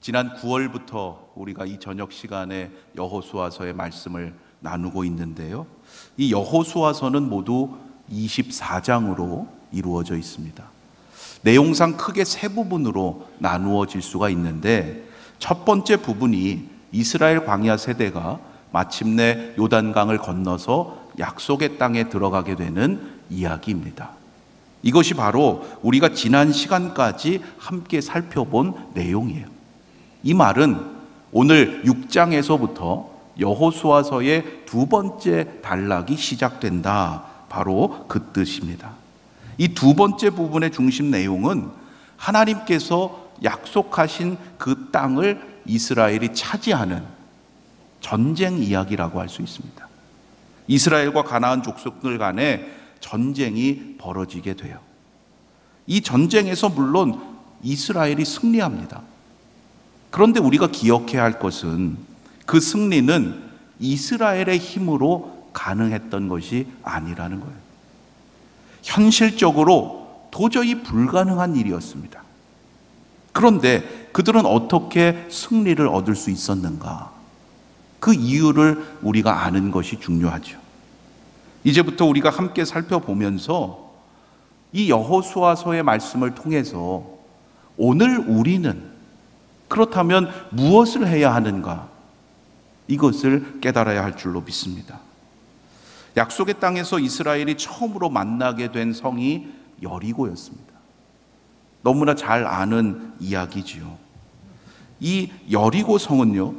지난 9월부터 우리가 이 저녁 시간에 여호수아서의 말씀을 나누고 있는데요. 이 여호수아서는 모두 24장으로 이루어져 있습니다. 내용상 크게 세 부분으로 나누어질 수가 있는데, 첫 번째 부분이 이스라엘 광야 세대가 마침내 요단강을 건너서 약속의 땅에 들어가게 되는 이야기입니다. 이것이 바로 우리가 지난 시간까지 함께 살펴본 내용이에요. 이 말은 오늘 6장에서부터 여호수아서의 두 번째 단락이 시작된다, 바로 그 뜻입니다. 이 두 번째 부분의 중심 내용은 하나님께서 약속하신 그 땅을 이스라엘이 차지하는 전쟁 이야기라고 할 수 있습니다. 이스라엘과 가나안 족속들 간에 전쟁이 벌어지게 돼요. 이 전쟁에서 물론 이스라엘이 승리합니다. 그런데 우리가 기억해야 할 것은 그 승리는 이스라엘의 힘으로 가능했던 것이 아니라는 거예요. 현실적으로 도저히 불가능한 일이었습니다. 그런데 그들은 어떻게 승리를 얻을 수 있었는가? 그 이유를 우리가 아는 것이 중요하죠. 이제부터 우리가 함께 살펴보면서 이 여호수아서의 말씀을 통해서 오늘 우리는 그렇다면 무엇을 해야 하는가? 이것을 깨달아야 할 줄로 믿습니다. 약속의 땅에서 이스라엘이 처음으로 만나게 된 성이 여리고였습니다. 너무나 잘 아는 이야기지요. 이 여리고 성은요,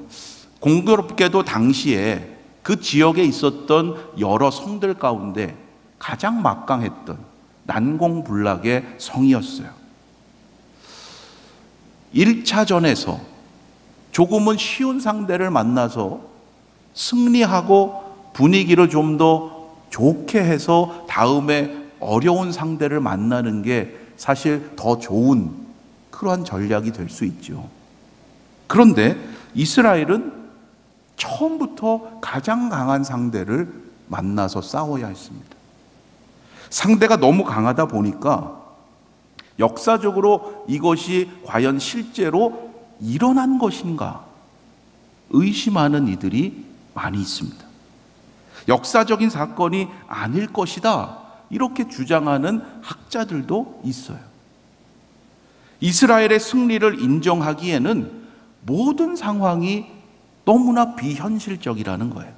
공교롭게도 당시에 그 지역에 있었던 여러 성들 가운데 가장 막강했던 난공불락의 성이었어요. 1차전에서 조금은 쉬운 상대를 만나서 승리하고 분위기를 좀 더 좋게 해서 다음에 어려운 상대를 만나는 게 사실 더 좋은 그러한 전략이 될 수 있죠. 그런데 이스라엘은 처음부터 가장 강한 상대를 만나서 싸워야 했습니다. 상대가 너무 강하다 보니까 역사적으로 이것이 과연 실제로 일어난 것인가 의심하는 이들이 많이 있습니다. 역사적인 사건이 아닐 것이다, 이렇게 주장하는 학자들도 있어요. 이스라엘의 승리를 인정하기에는 모든 상황이 너무나 비현실적이라는 거예요.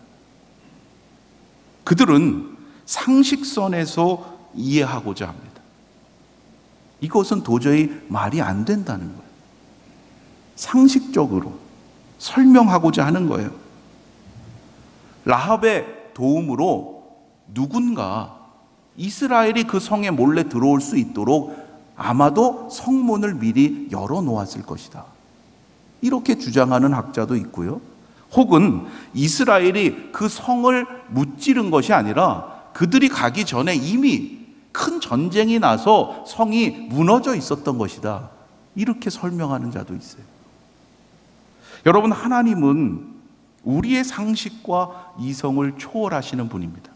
그들은 상식선에서 이해하고자 합니다. 이것은 도저히 말이 안 된다는 거예요. 상식적으로 설명하고자 하는 거예요. 라합의 도움으로 누군가 이스라엘이 그 성에 몰래 들어올 수 있도록 아마도 성문을 미리 열어놓았을 것이다, 이렇게 주장하는 학자도 있고요. 혹은 이스라엘이 그 성을 무찌른 것이 아니라 그들이 가기 전에 이미 큰 전쟁이 나서 성이 무너져 있었던 것이다, 이렇게 설명하는 자도 있어요. 여러분, 하나님은 우리의 상식과 이성을 초월하시는 분입니다.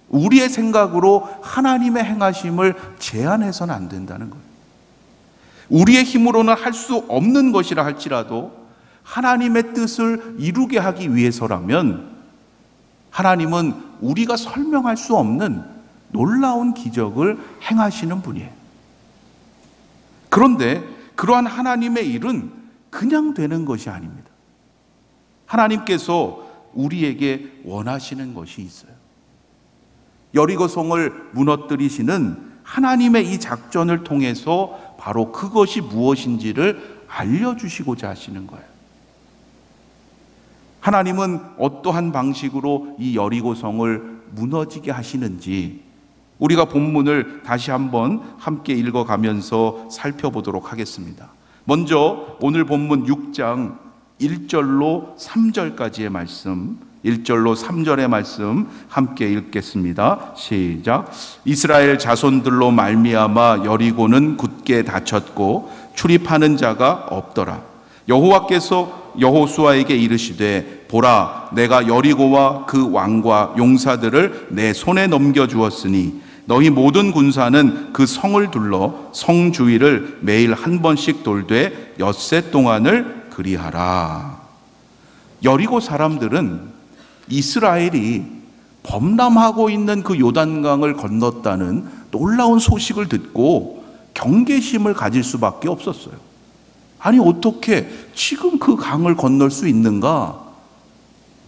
우리의 생각으로 하나님의 행하심을 제한해서는 안 된다는 거예요. 우리의 힘으로는 할 수 없는 것이라 할지라도 하나님의 뜻을 이루게 하기 위해서라면 하나님은 우리가 설명할 수 없는 놀라운 기적을 행하시는 분이에요. 그런데 그러한 하나님의 일은 그냥 되는 것이 아닙니다. 하나님께서 우리에게 원하시는 것이 있어요. 여리고성을 무너뜨리시는 하나님의 이 작전을 통해서 바로 그것이 무엇인지를 알려주시고자 하시는 거예요. 하나님은 어떠한 방식으로 이 여리고성을 무너지게 하시는지 우리가 본문을 다시 한번 함께 읽어가면서 살펴보도록 하겠습니다. 먼저 오늘 본문 6장 1절로 3절까지의 말씀, 1절로 3절의 말씀 함께 읽겠습니다. 시작. 이스라엘 자손들로 말미암아 여리고는 굳게 닫혔고 출입하는 자가 없더라. 여호와께서 여호수아에게 이르시되 보라, 내가 여리고와 그 왕과 용사들을 내 손에 넘겨주었으니 너희 모든 군사는 그 성을 둘러 성 주위를 매일 한 번씩 돌되 엿새 동안을 그리하라. 여리고 사람들은 이스라엘이 범람하고 있는 그 요단강을 건넜다는 놀라운 소식을 듣고 경계심을 가질 수밖에 없었어요. 아니, 어떻게 지금 그 강을 건널 수 있는가?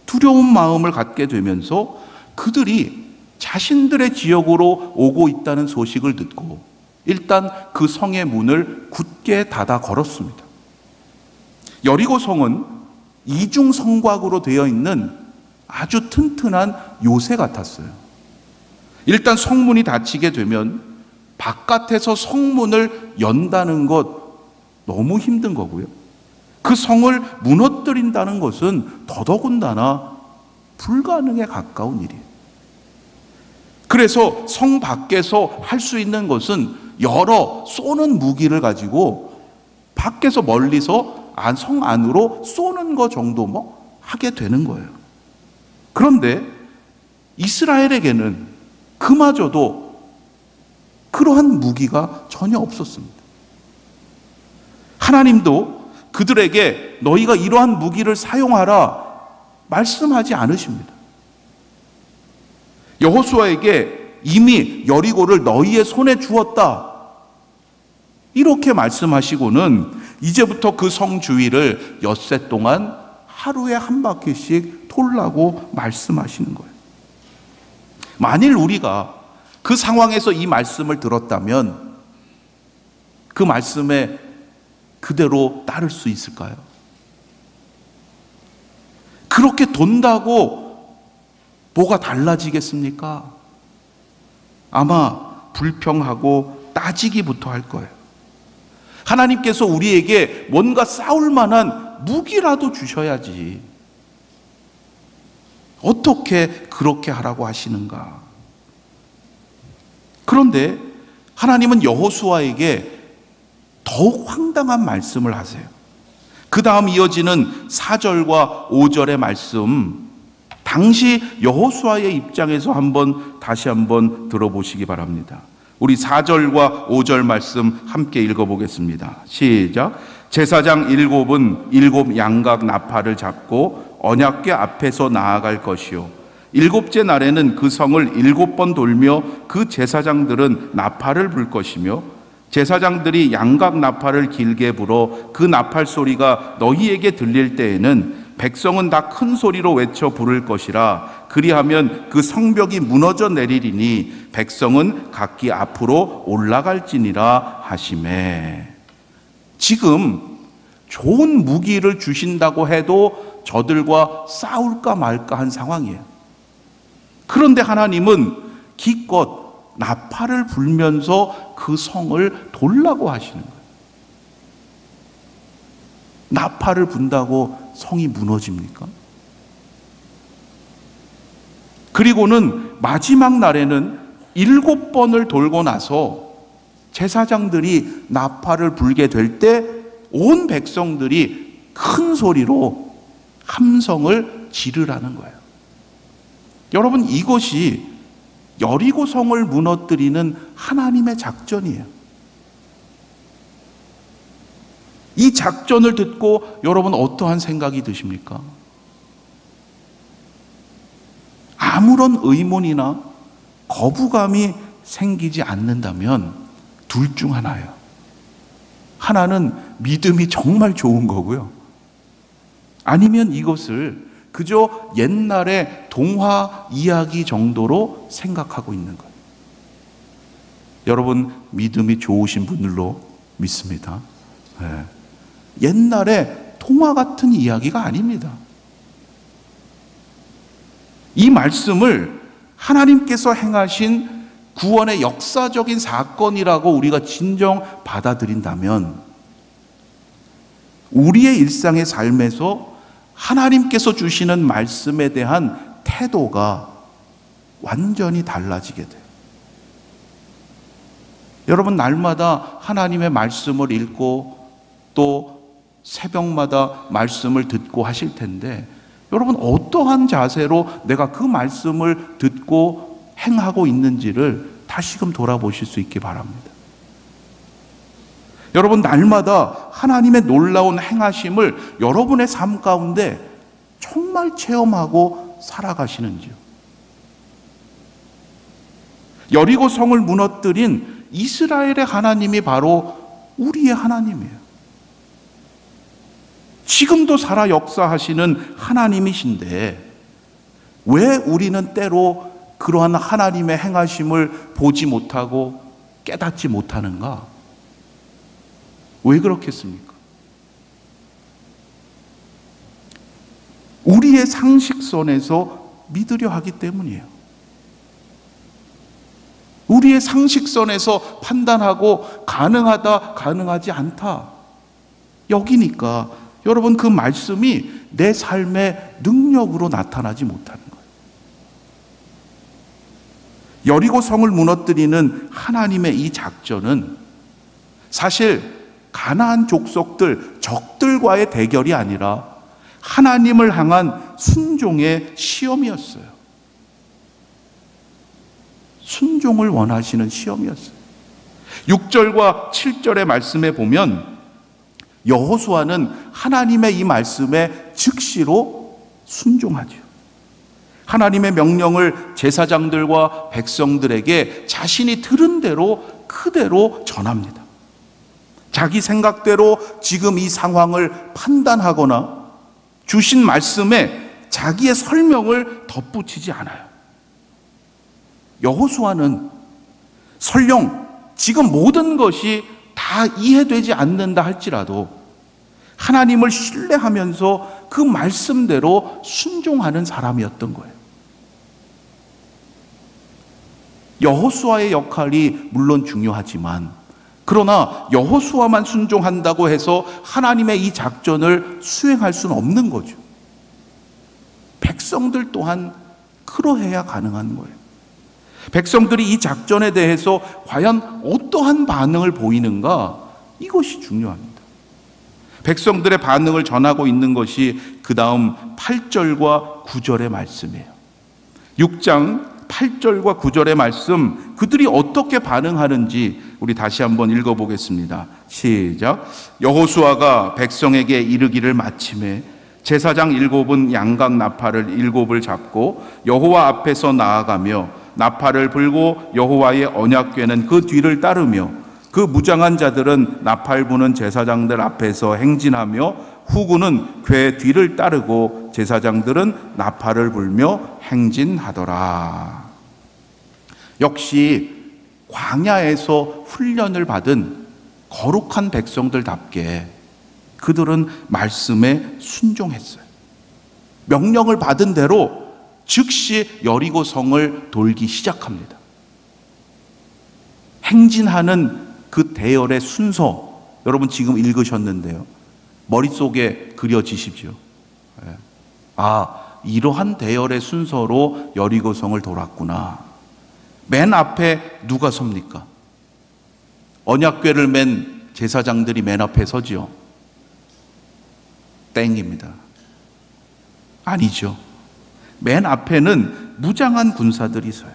두려운 마음을 갖게 되면서 그들이 자신들의 지역으로 오고 있다는 소식을 듣고 일단 그 성의 문을 굳게 닫아 걸었습니다. 여리고 성은 이중 성곽으로 되어 있는 아주 튼튼한 요새 같았어요. 일단 성문이 닫히게 되면 바깥에서 성문을 연다는 것 너무 힘든 거고요. 그 성을 무너뜨린다는 것은 더더군다나 불가능에 가까운 일이에요. 그래서 성 밖에서 할 수 있는 것은 여러 쏘는 무기를 가지고 밖에서 멀리서 성 안으로 쏘는 것 정도 하게 되는 거예요. 그런데 이스라엘에게는 그마저도 그러한 무기가 전혀 없었습니다. 하나님도 그들에게 너희가 이러한 무기를 사용하라 말씀하지 않으십니다. 여호수아에게 이미 여리고를 너희의 손에 주었다 이렇게 말씀하시고는 이제부터 그 성 주위를 엿새 동안 하루에 한 바퀴씩 돌라고 말씀하시는 거예요. 만일 우리가 그 상황에서 이 말씀을 들었다면 그 말씀에 그대로 따를 수 있을까요? 그렇게 돈다고 뭐가 달라지겠습니까? 아마 불평하고 따지기부터 할 거예요. 하나님께서 우리에게 뭔가 싸울 만한 무기라도 주셔야지. 어떻게 그렇게 하라고 하시는가? 그런데 하나님은 여호수아에게 더욱 황당한 말씀을 하세요. 그 다음 이어지는 4절과 5절의 말씀, 당시 여호수아의 입장에서 다시 한번 들어보시기 바랍니다. 우리 4절과 5절 말씀 함께 읽어보겠습니다. 시작. 제사장 7은 7 양각 나팔을 잡고 언약궤 앞에서 나아갈 것이요 7째 날에는 그 성을 7번 돌며 그 제사장들은 나팔을 불 것이며 제사장들이 양각 나팔을 길게 불어 그 나팔 소리가 너희에게 들릴 때에는 백성은 다 큰 소리로 외쳐 부를 것이라. 그리하면 그 성벽이 무너져 내리리니 백성은 각기 앞으로 올라갈지니라 하시매. 지금 좋은 무기를 주신다고 해도 저들과 싸울까 말까 한 상황이에요. 그런데 하나님은 기껏 나팔을 불면서 그 성을 돌라고 하시는 거예요. 나팔을 분다고 성이 무너집니까? 그리고는 마지막 날에는 7번을 돌고 나서 제사장들이 나팔을 불게 될 때 온 백성들이 큰 소리로 함성을 지르라는 거예요. 여러분, 이것이 여리고 성을 무너뜨리는 하나님의 작전이에요. 이 작전을 듣고 여러분 어떠한 생각이 드십니까? 아무런 의문이나 거부감이 생기지 않는다면 둘 중 하나예요. 하나는 믿음이 정말 좋은 거고요. 아니면 이것을 그저 옛날의 동화 이야기 정도로 생각하고 있는 거예요. 여러분, 믿음이 좋으신 분들로 믿습니다. 네. 옛날에 동화 같은 이야기가 아닙니다. 이 말씀을 하나님께서 행하신 구원의 역사적인 사건이라고 우리가 진정 받아들인다면 우리의 일상의 삶에서 하나님께서 주시는 말씀에 대한 태도가 완전히 달라지게 돼요. 여러분, 날마다 하나님의 말씀을 읽고 또 새벽마다 말씀을 듣고 하실 텐데 여러분 어떠한 자세로 내가 그 말씀을 듣고 행하고 있는지를 다시금 돌아보실 수 있기 바랍니다. 여러분, 날마다 하나님의 놀라운 행하심을 여러분의 삶 가운데 정말 체험하고 살아가시는지요? 여리고 성을 무너뜨린 이스라엘의 하나님이 바로 우리의 하나님이에요. 지금도 살아 역사하시는 하나님이신데 왜 우리는 때로 그러한 하나님의 행하심을 보지 못하고 깨닫지 못하는가? 왜 그렇겠습니까? 우리의 상식선에서 믿으려 하기 때문이에요. 우리의 상식선에서 판단하고 가능하다, 가능하지 않다 여기니까 여러분, 그 말씀이 내 삶의 능력으로 나타나지 못하는 거예요. 여리고 성을 무너뜨리는 하나님의 이 작전은 사실 가나안 족속들, 적들과의 대결이 아니라 하나님을 향한 순종의 시험이었어요. 순종을 원하시는 시험이었어요. 6절과 7절의 말씀에 보면 여호수아는 하나님의 이 말씀에 즉시로 순종하죠. 하나님의 명령을 제사장들과 백성들에게 자신이 들은 대로 그대로 전합니다. 자기 생각대로 지금 이 상황을 판단하거나 주신 말씀에 자기의 설명을 덧붙이지 않아요. 여호수아는 설령 지금 모든 것이 다 이해되지 않는다 할지라도 하나님을 신뢰하면서 그 말씀대로 순종하는 사람이었던 거예요. 여호수아의 역할이 물론 중요하지만 그러나 여호수아만 순종한다고 해서 하나님의 이 작전을 수행할 수는 없는 거죠. 백성들 또한 그러해야 가능한 거예요. 백성들이 이 작전에 대해서 과연 어떠한 반응을 보이는가? 이것이 중요합니다. 백성들의 반응을 전하고 있는 것이 그 다음 8절과 9절의 말씀이에요. 6장 8절과 9절의 말씀, 그들이 어떻게 반응하는지 우리 다시 한번 읽어보겠습니다. 시작. 여호수아가 백성에게 이르기를 마침에 제사장 7은 양각 나팔을 7을 잡고 여호와 앞에서 나아가며 나팔을 불고 여호와의 언약궤는 그 뒤를 따르며 그 무장한 자들은 나팔 부는 제사장들 앞에서 행진하며 후군은 궤 뒤를 따르고 제사장들은 나팔을 불며 행진하더라. 역시 광야에서 훈련을 받은 거룩한 백성들답게 그들은 말씀에 순종했어요. 명령을 받은 대로 즉시 여리고 성을 돌기 시작합니다. 행진하는 그 대열의 순서, 여러분 지금 읽으셨는데요. 머릿속에 그려지십시오. 이러한 대열의 순서로 여리고 성을 돌았구나. 맨 앞에 누가 섭니까? 언약궤를 맨 제사장들이 맨 앞에 서지요. 땡입니다. 아니죠. 맨 앞에는 무장한 군사들이 서요.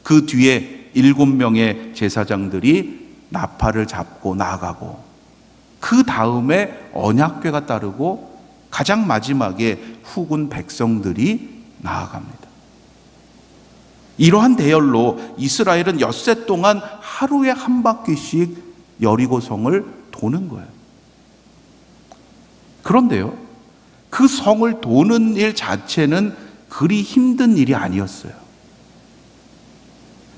그 뒤에 7명의 제사장들이 나팔을 잡고 나아가고 그 다음에 언약궤가 따르고 가장 마지막에 후군 백성들이 나아갑니다. 이러한 대열로 이스라엘은 엿새 동안 하루에 한 바퀴씩 여리고 성을 도는 거예요. 그런데요, 그 성을 도는 일 자체는 그리 힘든 일이 아니었어요.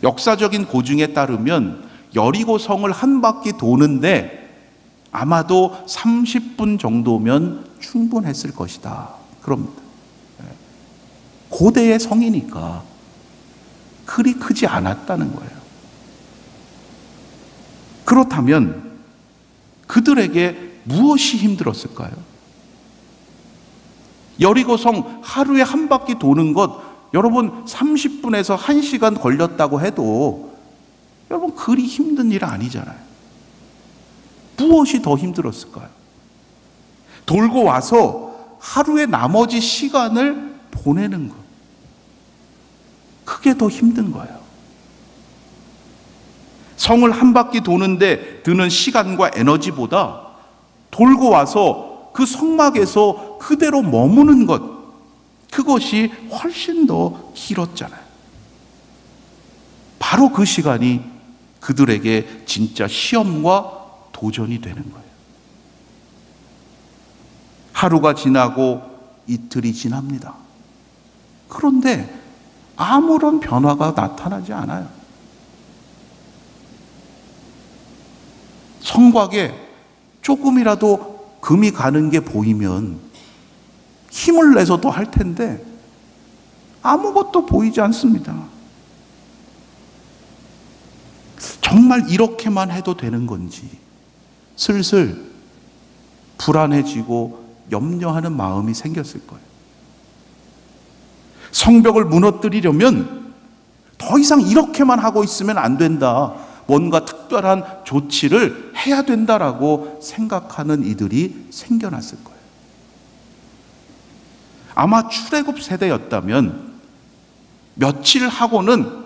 역사적인 고증에 따르면 여리고 성을 한 바퀴 도는데 아마도 30분 정도면 충분했을 것이다. 그럽니다. 고대의 성이니까 그리 크지 않았다는 거예요. 그렇다면 그들에게 무엇이 힘들었을까요? 여리고성 하루에 한 바퀴 도는 것, 여러분 30분에서 1시간 걸렸다고 해도 여러분 그리 힘든 일 아니잖아요. 무엇이 더 힘들었을까요? 돌고 와서 하루의 나머지 시간을 보내는 것, 그게 더 힘든 거예요. 성을 한 바퀴 도는데 드는 시간과 에너지보다 돌고 와서 그 성막에서 그대로 머무는 것, 그것이 훨씬 더 길었잖아요. 바로 그 시간이 그들에게 진짜 시험과 도전이 되는 거예요. 하루가 지나고 이틀이 지납니다. 그런데 아무런 변화가 나타나지 않아요. 성곽에 조금이라도 금이 가는 게 보이면 힘을 내서도 할 텐데 아무것도 보이지 않습니다. 정말 이렇게만 해도 되는 건지 슬슬 불안해지고 염려하는 마음이 생겼을 거예요. 성벽을 무너뜨리려면 더 이상 이렇게만 하고 있으면 안 된다. 뭔가 특별한 조치를 해야 된다라고 생각하는 이들이 생겨났을 거예요. 아마 출애굽 세대였다면 며칠 하고는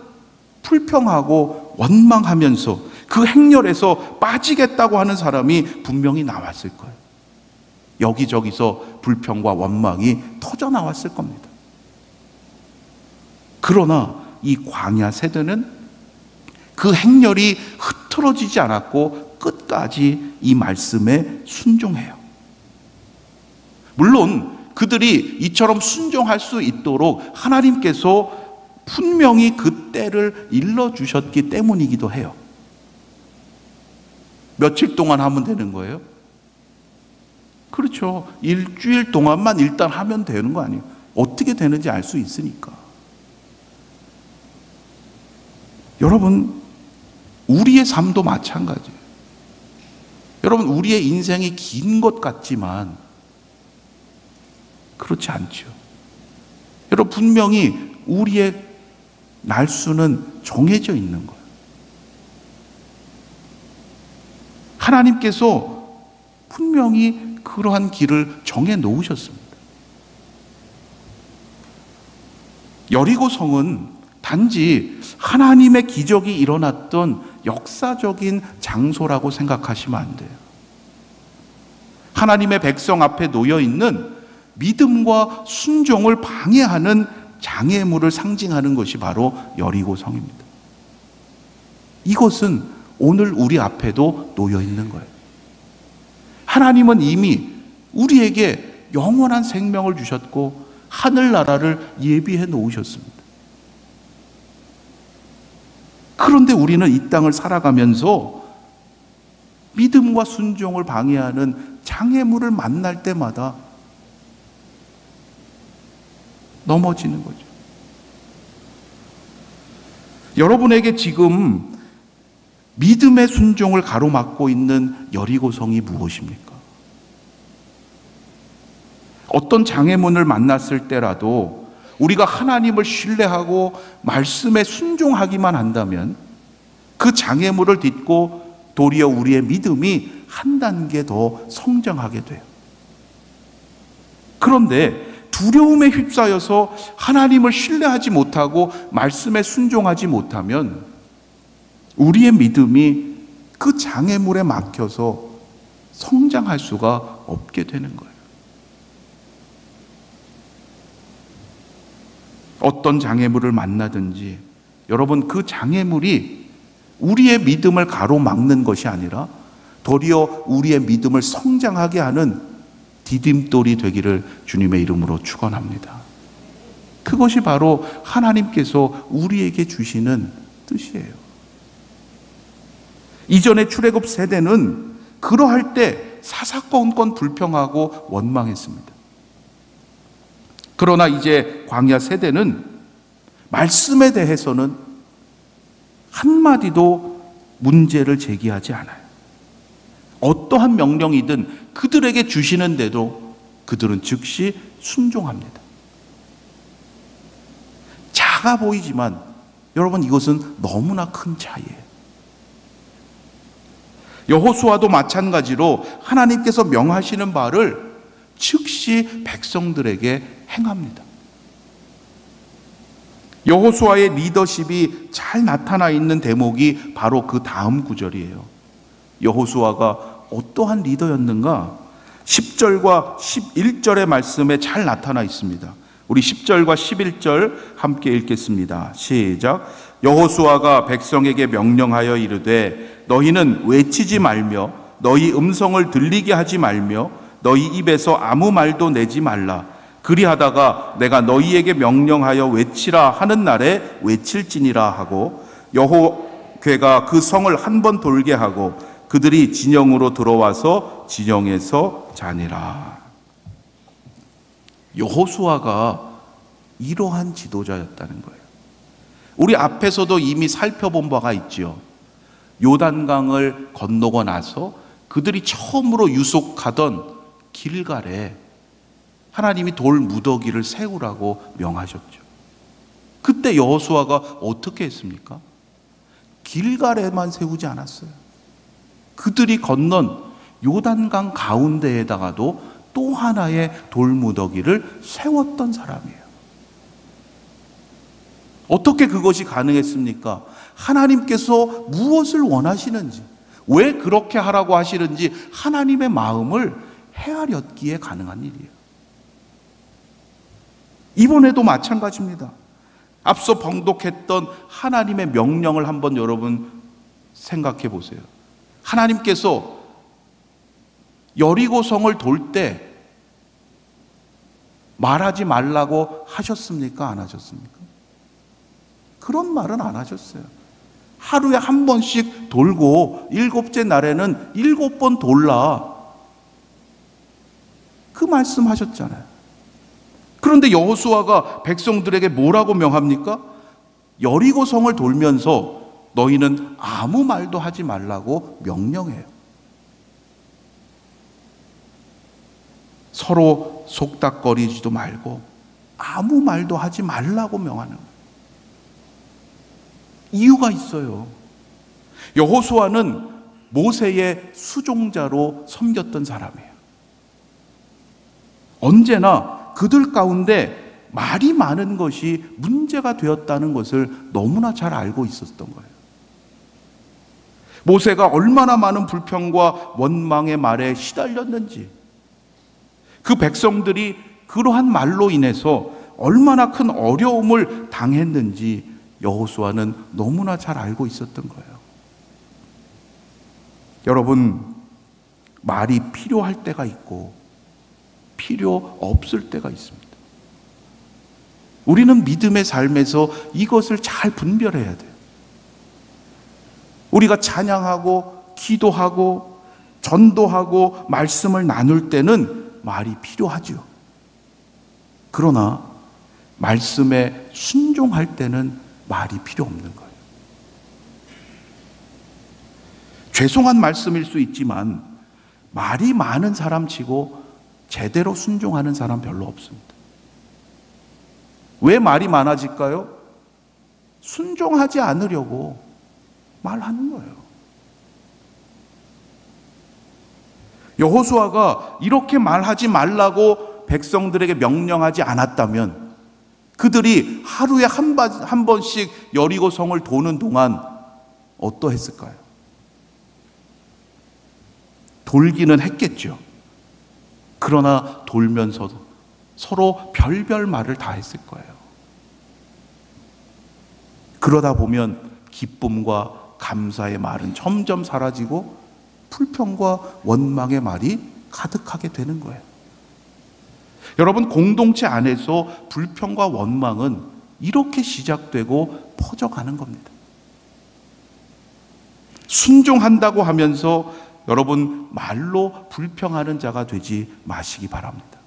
불평하고 원망하면서 그 행렬에서 빠지겠다고 하는 사람이 분명히 나왔을 거예요. 여기저기서 불평과 원망이 터져 나왔을 겁니다. 그러나 이 광야 세대는 그 행렬이 흐트러지지 않았고 끝까지 이 말씀에 순종해요. 물론 그들이 이처럼 순종할 수 있도록 하나님께서 분명히 그 때를 일러주셨기 때문이기도 해요. 며칠 동안 하면 되는 거예요? 그렇죠. 일주일 동안만 일단 하면 되는 거 아니에요. 어떻게 되는지 알 수 있으니까. 여러분, 우리의 삶도 마찬가지예요. 여러분, 우리의 인생이 긴 것 같지만 그렇지 않죠. 여러분, 분명히 우리의 날수는 정해져 있는 거예요. 하나님께서 분명히 그러한 길을 정해 놓으셨습니다. 여리고성은 단지 하나님의 기적이 일어났던 역사적인 장소라고 생각하시면 안 돼요. 하나님의 백성 앞에 놓여 있는 믿음과 순종을 방해하는 장애물을 상징하는 것이 바로 여리고성입니다. 이것은 오늘 우리 앞에도 놓여 있는 거예요. 하나님은 이미 우리에게 영원한 생명을 주셨고 하늘나라를 예비해 놓으셨습니다. 그런데 우리는 이 땅을 살아가면서 믿음과 순종을 방해하는 장애물을 만날 때마다 넘어지는 거죠. 여러분에게 지금 믿음의 순종을 가로막고 있는 여리고성이 무엇입니까? 어떤 장애물을 만났을 때라도 우리가 하나님을 신뢰하고 말씀에 순종하기만 한다면 그 장애물을 딛고 도리어 우리의 믿음이 한 단계 더 성장하게 돼요. 그런데 두려움에 휩싸여서 하나님을 신뢰하지 못하고 말씀에 순종하지 못하면 우리의 믿음이 그 장애물에 막혀서 성장할 수가 없게 되는 거예요. 어떤 장애물을 만나든지 여러분, 그 장애물이 우리의 믿음을 가로막는 것이 아니라 도리어 우리의 믿음을 성장하게 하는 디딤돌이 되기를 주님의 이름으로 축원합니다. 그것이 바로 하나님께서 우리에게 주시는 뜻이에요. 이전의 출애굽 세대는 그러할 때 사사건건 불평하고 원망했습니다. 그러나 이제 광야 세대는 말씀에 대해서는 한마디도 문제를 제기하지 않아요. 어떠한 명령이든 그들에게 주시는데도 그들은 즉시 순종합니다. 작아 보이지만 여러분, 이것은 너무나 큰 차이예요. 여호수아도 마찬가지로 하나님께서 명하시는 바를 즉시 백성들에게 행합니다. 여호수아의 리더십이 잘 나타나 있는 대목이 바로 그 다음 구절이에요. 여호수아가 어떠한 리더였는가? 10절과 11절의 말씀에 잘 나타나 있습니다. 우리 10절과 11절 함께 읽겠습니다. 시작. 여호수아가 백성에게 명령하여 이르되 너희는 외치지 말며 너희 음성을 들리게 하지 말며 너희 입에서 아무 말도 내지 말라. 그리하다가 내가 너희에게 명령하여 외치라 하는 날에 외칠지니라 하고 여호궤가 그 성을 한 번 돌게 하고 그들이 진영으로 들어와서 진영에서 자니라. 여호수아가 이러한 지도자였다는 거예요. 우리 앞에서도 이미 살펴본 바가 있죠. 요단강을 건너고 나서 그들이 처음으로 유숙하던 길갈에 하나님이 돌 무더기를 세우라고 명하셨죠. 그때 여호수아가 어떻게 했습니까? 길갈에만 세우지 않았어요. 그들이 건넌 요단강 가운데에다가도 또 하나의 돌 무더기를 세웠던 사람이에요. 어떻게 그것이 가능했습니까? 하나님께서 무엇을 원하시는지, 왜 그렇게 하라고 하시는지 하나님의 마음을 헤아렸기에 가능한 일이에요. 이번에도 마찬가지입니다. 앞서 번독했던 하나님의 명령을 한번 여러분 생각해 보세요. 하나님께서 여리고성을 돌 때 말하지 말라고 하셨습니까? 안 하셨습니까? 그런 말은 안 하셨어요. 하루에 한 번씩 돌고 7째 날에는 7번 돌라. 그 말씀 하셨잖아요. 그런데 여호수아가 백성들에게 뭐라고 명합니까? 여리고성을 돌면서 너희는 아무 말도 하지 말라고 명령해요. 서로 속닥거리지도 말고 아무 말도 하지 말라고 명하는 거예요. 이유가 있어요. 여호수아는 모세의 수종자로 섬겼던 사람이에요. 언제나 그들 가운데 말이 많은 것이 문제가 되었다는 것을 너무나 잘 알고 있었던 거예요. 모세가 얼마나 많은 불평과 원망의 말에 시달렸는지, 그 백성들이 그러한 말로 인해서 얼마나 큰 어려움을 당했는지 여호수아는 너무나 잘 알고 있었던 거예요. 여러분, 말이 필요할 때가 있고 필요 없을 때가 있습니다. 우리는 믿음의 삶에서 이것을 잘 분별해야 돼요. 우리가 찬양하고 기도하고 전도하고 말씀을 나눌 때는 말이 필요하죠. 그러나 말씀에 순종할 때는 말이 필요 없는 거예요. 죄송한 말씀일 수 있지만 말이 많은 사람 치고 제대로 순종하는 사람 별로 없습니다. 왜 말이 많아질까요? 순종하지 않으려고 말하는 거예요. 여호수아가 이렇게 말하지 말라고 백성들에게 명령하지 않았다면 그들이 하루에 한 번씩 여리고성을 도는 동안 어떠했을까요? 돌기는 했겠죠. 그러나 돌면서도 서로 별별 말을 다 했을 거예요. 그러다 보면 기쁨과 감사의 말은 점점 사라지고 불평과 원망의 말이 가득하게 되는 거예요. 여러분, 공동체 안에서 불평과 원망은 이렇게 시작되고 퍼져가는 겁니다. 순종한다고 하면서 여러분 말로 불평하는 자가 되지 마시기 바랍니다.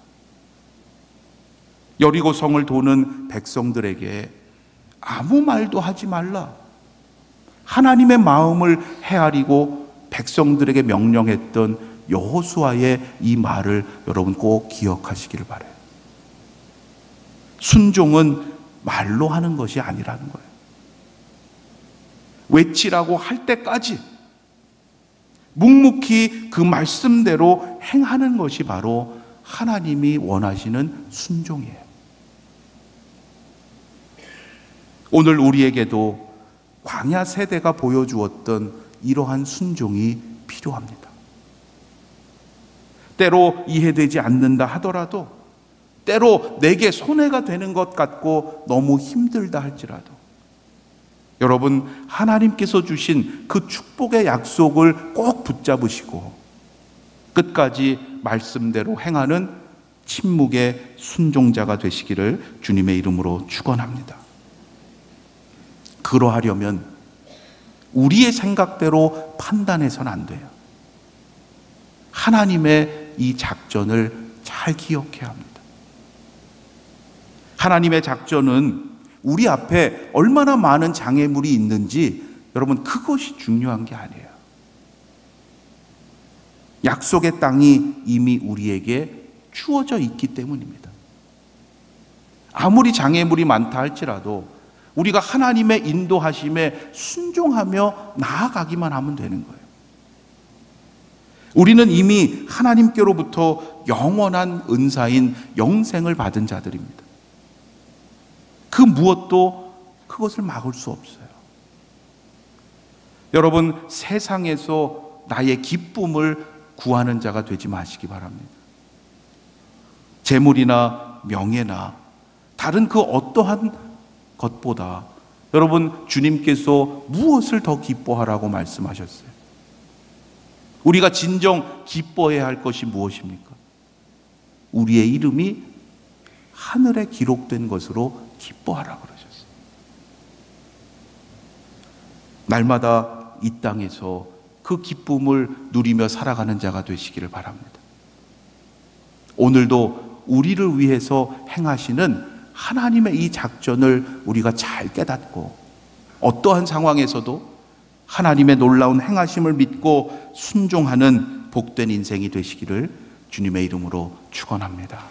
여리고성을 도는 백성들에게 아무 말도 하지 말라. 하나님의 마음을 헤아리고 백성들에게 명령했던 여호수아의 이 말을 여러분 꼭 기억하시기를 바라요. 순종은 말로 하는 것이 아니라는 거예요. 외치라고 할 때까지 묵묵히 그 말씀대로 행하는 것이 바로 하나님이 원하시는 순종이에요. 오늘 우리에게도 광야 세대가 보여주었던 이러한 순종이 필요합니다. 때로 이해되지 않는다 하더라도, 때로 내게 손해가 되는 것 같고 너무 힘들다 할지라도, 여러분, 하나님께서 주신 그 축복의 약속을 꼭 붙잡으시고 끝까지 말씀대로 행하는 침묵의 순종자가 되시기를 주님의 이름으로 축원합니다. 그러하려면 우리의 생각대로 판단해서는 안 돼요. 하나님의 이 작전을 잘 기억해야 합니다. 하나님의 작전은 우리 앞에 얼마나 많은 장애물이 있는지, 여러분, 그것이 중요한 게 아니에요. 약속의 땅이 이미 우리에게 주어져 있기 때문입니다. 아무리 장애물이 많다 할지라도 우리가 하나님의 인도하심에 순종하며 나아가기만 하면 되는 거예요. 우리는 이미 하나님께로부터 영원한 은사인 영생을 받은 자들입니다. 그 무엇도 그것을 막을 수 없어요. 여러분, 세상에서 나의 기쁨을 구하는 자가 되지 마시기 바랍니다. 재물이나 명예나 다른 그 어떠한 것보다 여러분, 주님께서 무엇을 더 기뻐하라고 말씀하셨어요? 우리가 진정 기뻐해야 할 것이 무엇입니까? 우리의 이름이 하늘에 기록된 것으로 기뻐하라고 그러셨어요. 날마다 이 땅에서 그 기쁨을 누리며 살아가는 자가 되시기를 바랍니다. 오늘도 우리를 위해서 행하시는 하나님의 이 작전을 우리가 잘 깨닫고 어떠한 상황에서도 하나님의 놀라운 행하심을 믿고 순종하는 복된 인생이 되시기를 주님의 이름으로 축원합니다.